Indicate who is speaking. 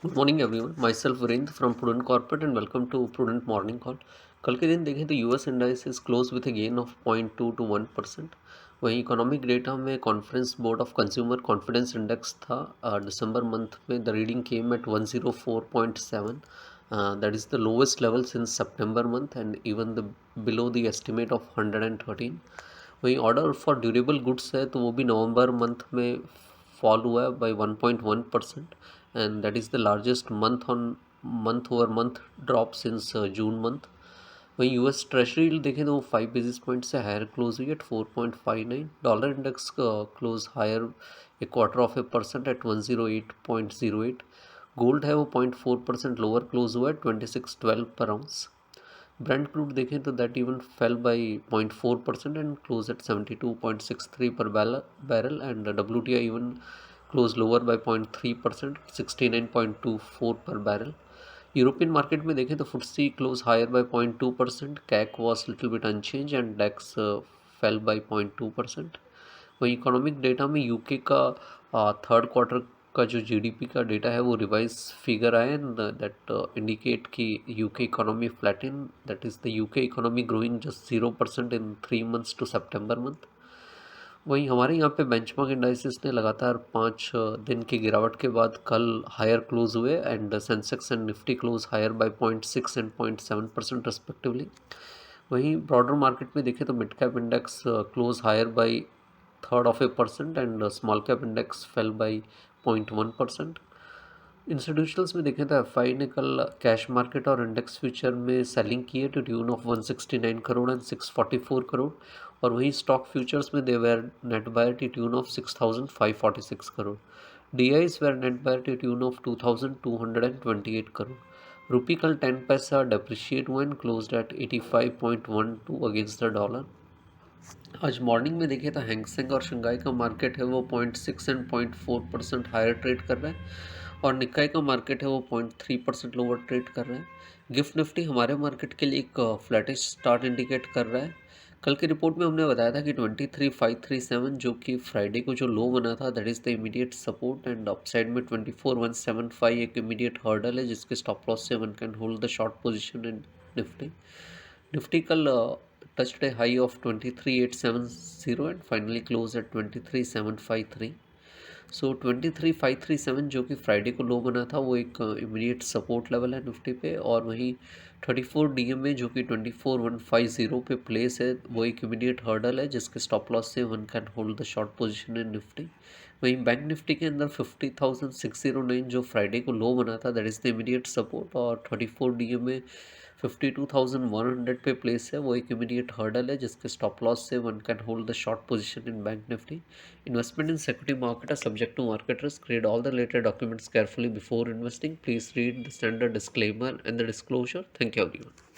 Speaker 1: Good morning everyone, myself Virendra from Prudent Corporate and welcome to Prudent morning call. कल के दिन देखें तो US indices close with a gain of 0.2 to 1%। वहीं economic data में Conference Board of consumer confidence index था दिसंबर month में। The reading came at 104.7, that is the lowest level since सितंबर month and even the below the estimate of 113। वहीं order for durable goods है तो वो भी नवंबर मंथ में फॉल हुआ है by 1.1%, and that is the largest month over month drop since June month. वहीं यूएस ट्रेजरी देखें तो वो 5 बेसिस पॉइंट से हायर क्लोज हुई at 4.59। Dollar index close higher a quarter of a percent at 108.08। Gold है वो 0.4% lower close हुआ है 2612 पर आउंस। ब्रेंट क्रूड देखें तो that even fail by 0.4% and close eight 72.63 पर barrel and WTI even close lower by 0.3%, 69.24 पर barrel. European market में देखें तो FTSE close higher by 0.2%, CAC was little bit unchanged and DAX fell by 0.2%। वहीं economic data में UK का third quarter का जो जीडीपी का डेटा है वो रिवाइज फिगर आए एंड दैट इंडिकेट कि UK economy flatlined, that is the UK economy growing just 0% in 3 months to सितंबर मंथ। वहीं हमारे यहाँ पे बेंचमार्क इंडाइसिस ने लगातार 5 दिन की गिरावट के बाद कल हायर क्लोज हुए and Sensex and Nifty close higher by 0.6 and 0.7% respectively. वहीं ब्रॉडर मार्केट में देखें तो mid cap index close higher by third of a percent and small cap index fell by 0.1%। Institutionals में देखें तो एफआई ने कल कैश मार्केट और इंडेक्स फ्यूचर में सेलिंग की है to tune of 169 crore and 644 crore, और वहीं स्टॉक फ्यूचर्स में दे were net buyer to tune of 6546 crore. DIIs were net buyer to tune of 2228 crore. Rupee कल 10 पैसा डेप्रिशिएट हुआ and closed at 85.12 against the dollar. आज मॉर्निंग में देखें तो हैंगसेंग और शंघाई का मार्केट है वो 0.6 एंड 0.4% हायर ट्रेड कर रहा है, और निकाय का मार्केट है वो 0.3% लोअर ट्रेड कर रहा है। गिफ्ट निफ्टी हमारे मार्केट के लिए एक फ्लैटिश स्टार्ट इंडिकेट कर रहा है। कल की रिपोर्ट में हमने बताया था कि 23537 जो कि फ्राइडे को जो लो बना था that is the immediate support, and upside में 24175 एक इमीडिएट हर्डल है जिसके स्टॉप लॉस से one can hold the short position in Nifty. Nifty कल touched a high of 23870 and finally closed at 23753। सो 23537 जो कि फ्राइडे को लो बना था वो एक इमीडिएट सपोर्ट लेवल है निफ्टी पे, और वहीं 34 डीएमए जो कि 24150 पे प्लेस है वो एक इमीडिएट हर्डल है जिसके स्टॉप लॉस से one can hold the short position in Nifty. वहीं बैंक निफ्टी के अंदर 50,609 जो फ्राइडे को लो बना था that is the immediate support, और 34 डीएमए 52,100 पे प्लेस है वो एक इमीडिएट हर्डल है जिसके स्टॉप लॉस से one can hold the short position in bank Nifty. Investment in security market are subject to market risk. Read all the related documents carefully before investing. Please read the standard disclaimer and the disclosure. Thank you everyone.